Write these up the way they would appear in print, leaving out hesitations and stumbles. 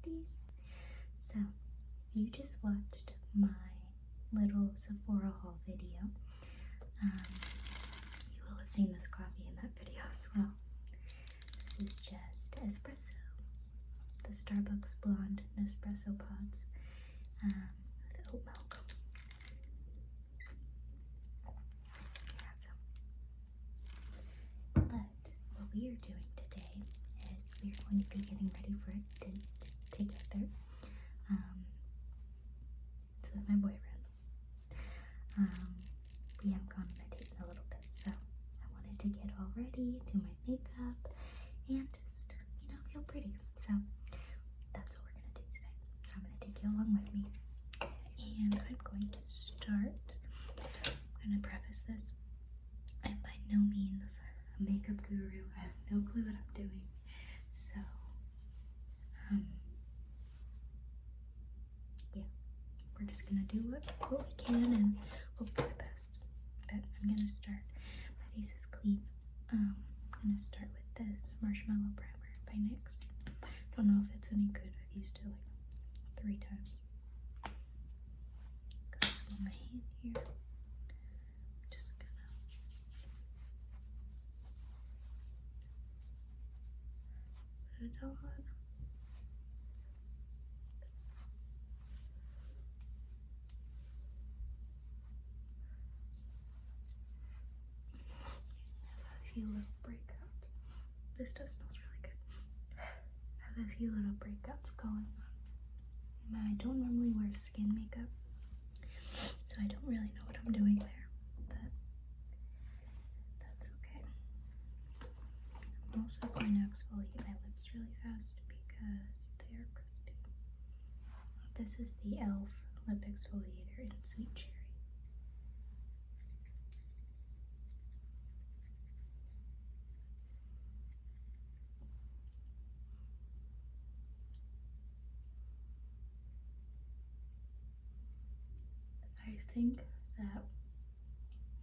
besties. So, if you just watched my little Sephora haul video, you will have seen this coffee in that video as well. This is just espresso, the Starbucks blonde Nespresso pods with oat milk. But what we are doing today is we are going to be getting ready for a date together. It's with my boyfriend. We have gone on a date in a little bit, so I wanted to get all ready, do my makeup, and just, feel pretty. So that's what we're going to do today. So I'm going to take you along with me. And I'm going to start. I'm going to preface this. I'm by no means a makeup guru. I have no clue what I'm doing. So, yeah, we're just going to do what we can and hope for the best. But I'm going to start. My face is clean. I'm going to start with this Marshmallow Primer by NYX. Don't know if it's any good. I've used it like 3 times. Got some on my hand here. Just gonna put it on. A few little breakouts. This stuff smells really good. I have a few little breakouts going on. I don't normally wear skin makeup, so I don't really know what I'm doing there, but that's okay. I'm also going to exfoliate my lips really fast because they are crusty. This is the e.l.f. lip exfoliator in Sweet Cherry. I think that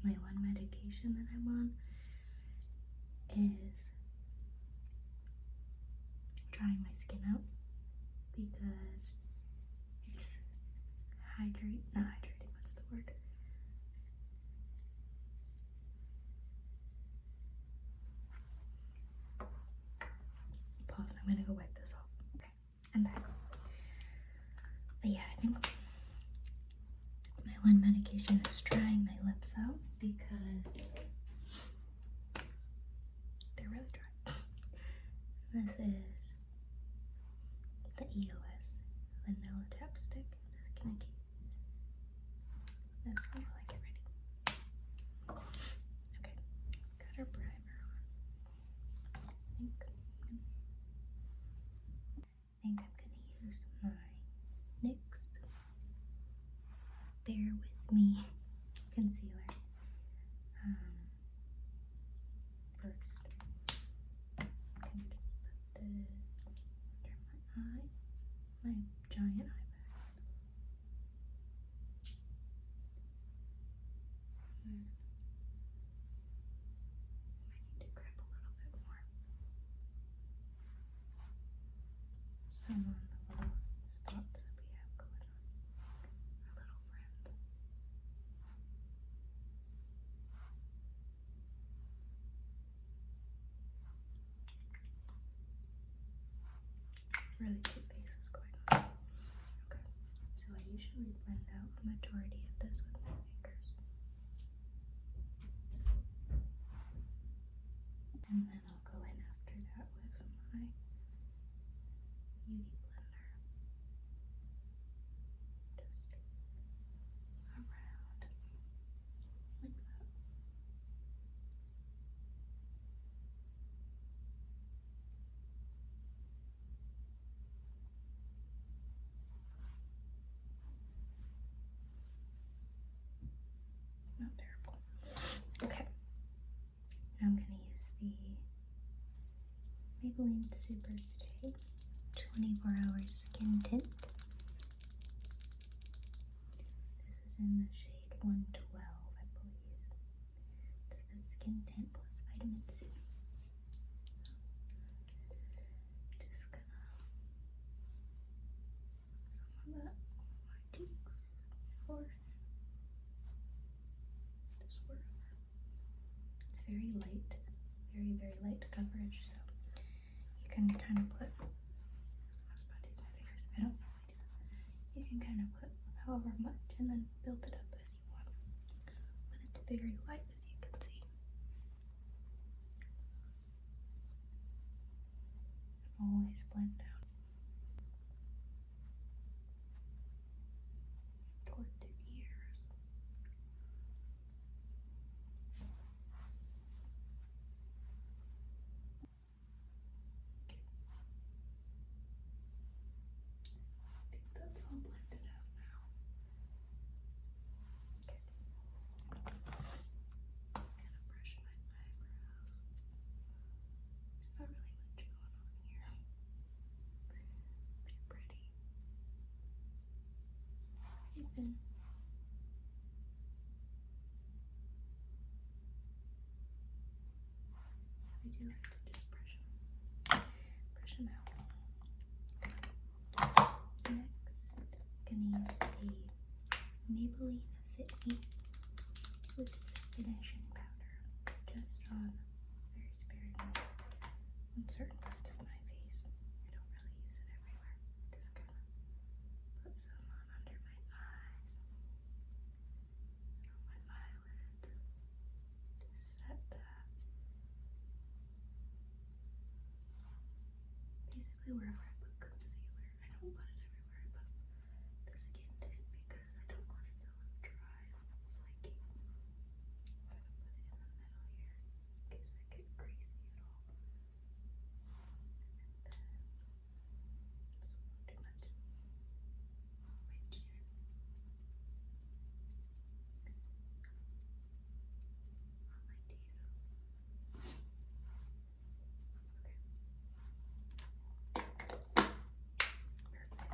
my one medication that I'm on is drying my skin out because not hydrating, what's the word? Pause, I'm gonna go wipe this off. Okay, I'm back. But yeah, I think my one medication is drying my lips out because they're really dry. This is the EOS Vanilla Chapstick. I'm just gonna keep this one while I get ready. Okay, got our primer on. I think I'm gonna use my NYX Bear With Me concealer first. I'm gonna put this under my eyes, my giant eye bag. I need to grab a little bit more. Some on the little spots that we have going on. Our little friend. Really cute faces going on. Okay, so I usually blend out the majority of this with my fingers. And then I'll go in after that with my beauty blender. Just around like that. Not terrible. Okay. Now I'm going to use the Maybelline Superstay 24-Hour Skin Tint. This is in the shade 112, I believe. It's the Skin Tint plus Vitamin C. Just gonna that on my cheeks, forehead, this wherever. It's very light, very, very light coverage, so you can kind of put, I was about to use my fingers, I don't normally do that. You can kind of put however much and then build it up as you want. But it's very light, as you can see. Always blend down toward the ears. Okay. I think that's all blended out now. Okay. I'm gonna brush my eyebrows. There's not really much going on here. They're pretty. Even I do like to just brush them out. Next, I'm gonna use the Maybelline Fit Me Loose Finishing Powder just on very sparingly on certain parts of my face. I don't really use it everywhere. Just kind of put some on under my eyes and on my eyelids. Just set that basically wherever I put concealer. I don't put it everywhere I put the skin tint because I don't want it to look dry and flaky. I'm gonna put it in the middle here in case I get greasy at all. And then, this won't do much. On my chin. On my T's. Okay. Perfect.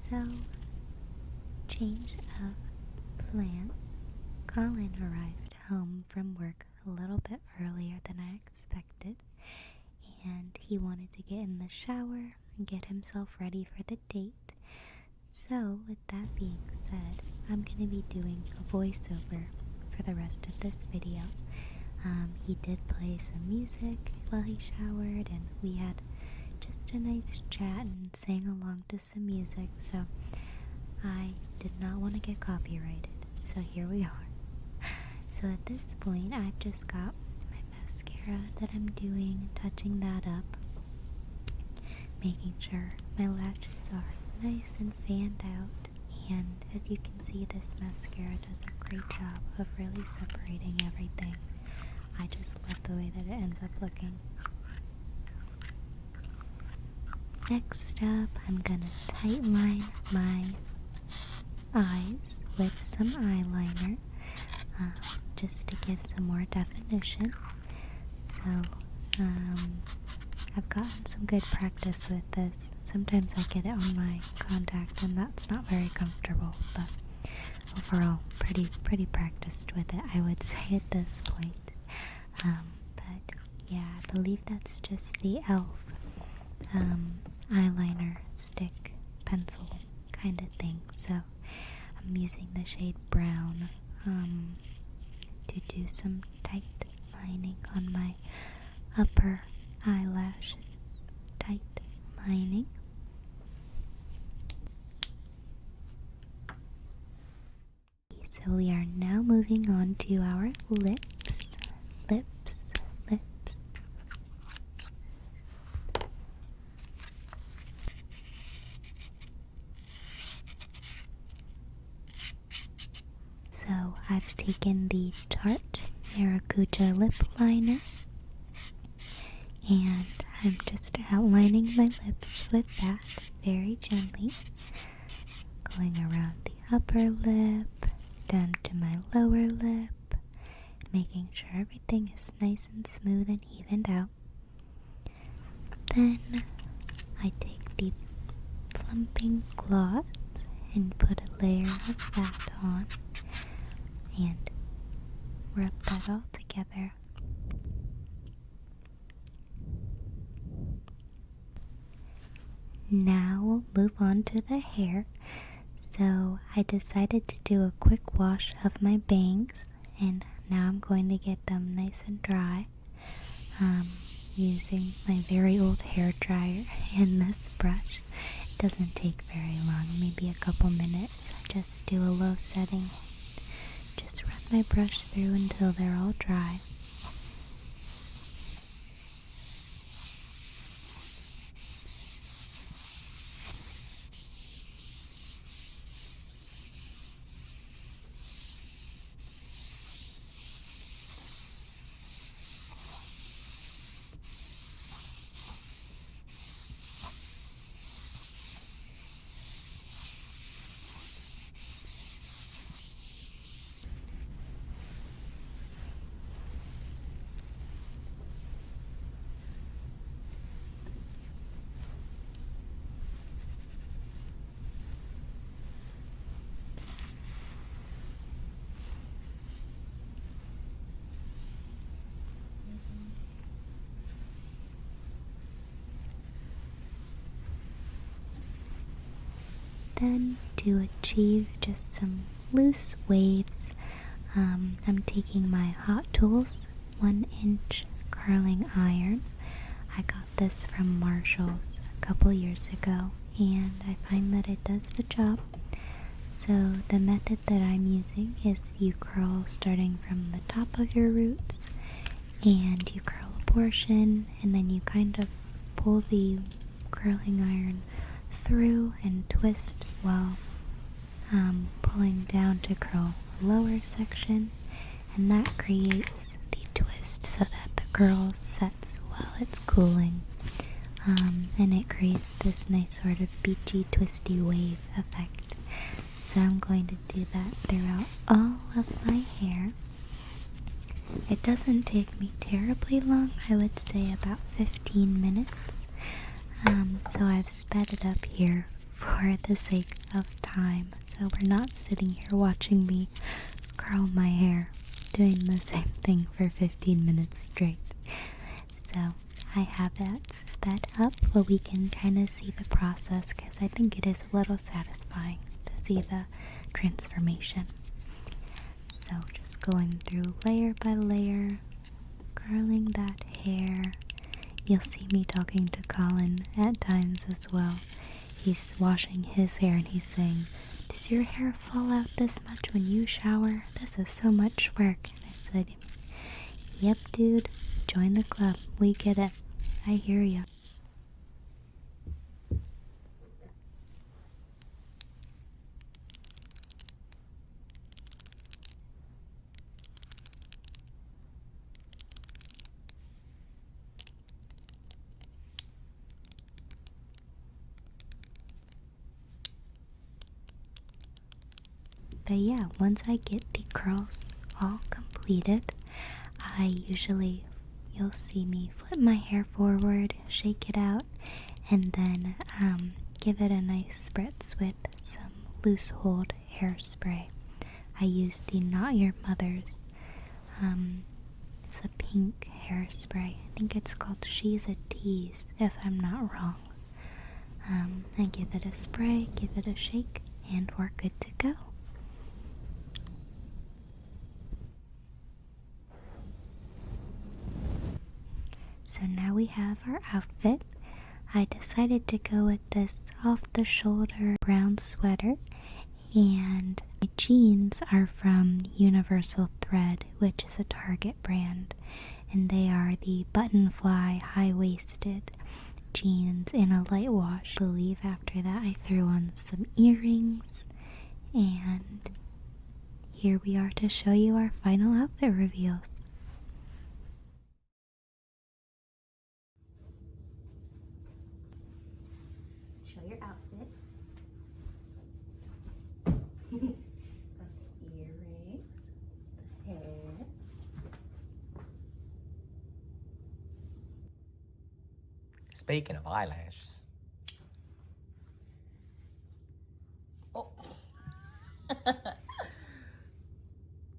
So, change of plans. Colin arrived home from work a little bit earlier than I expected, and he wanted to get in the shower and get himself ready for the date. So, with that being said, I'm going to be doing a voiceover for the rest of this video. He did play some music while he showered, and we had just a nice chat and sang along to some music, so I did not want to get copyrighted, so here we are. So at this point, I've just got my mascara that I'm doing, touching that up, making sure my lashes are nice and fanned out, and as you can see, this mascara does a great job of really separating everything. I just love the way that it ends up looking. Next up, I'm gonna tightline my eyes with some eyeliner, just to give some more definition. So, I've gotten some good practice with this. Sometimes I get it on my contact and that's not very comfortable, but overall, pretty practiced with it, I would say at this point. But yeah, I believe that's just the e.l.f. Eyeliner stick pencil kind of thing. So I'm using the shade brown to do some tight lining on my upper eyelashes. Tight lining. So we are now moving on to our lips. So I've taken the Tarte Maracuja lip liner, and I'm just outlining my lips with that very gently, going around the upper lip, down to my lower lip, making sure everything is nice and smooth and evened out. Then I take the plumping gloss and put a layer of that on and rub that all together. Now we'll move on to the hair. So I decided to do a quick wash of my bangs, and now I'm going to get them nice and dry, using my very old hair dryer and this brush. It doesn't take very long, maybe a couple minutes. I just do a low setting. Just run my brush through until they're all dry. Then, to achieve just some loose waves, I'm taking my Hot Tools 1-inch curling iron. I got this from Marshall's a couple years ago, and I find that it does the job. So the method that I'm using is you curl starting from the top of your roots, and you curl a portion, and then you kind of pull the curling iron through and twist while pulling down to curl a lower section, and that creates the twist so that the curl sets while it's cooling, and it creates this nice sort of beachy twisty wave effect. So I'm going to do that throughout all of my hair. It doesn't take me terribly long, I would say about 15 minutes. So I've sped it up here for the sake of time, so we're not sitting here watching me curl my hair, doing the same thing for 15 minutes straight. So I have that sped up where we can kind of see the process, because I think it is a little satisfying to see the transformation. So just going through layer by layer, curling that hair. You'll see me talking to Colin at times as well. He's washing his hair and he's saying, "Does your hair fall out this much when you shower? This is so much work." And I said, "Yep, dude, join the club. We get it. I hear ya." But yeah, once I get the curls all completed, you'll see me flip my hair forward, shake it out, and then give it a nice spritz with some loose hold hairspray. I use the Not Your Mother's. It's a pink hairspray. I think it's called She's a Tease, if I'm not wrong. I give it a spray, give it a shake, and we're good to go. So now we have our outfit. I decided to go with this off-the-shoulder brown sweater, and my jeans are from Universal Thread, which is a Target brand, and they are the button-fly high-waisted jeans in a light wash. I believe after that I threw on some earrings, and here we are to show you our final outfit reveals. Show your outfit. Earrings, the hair. Speaking of eyelashes,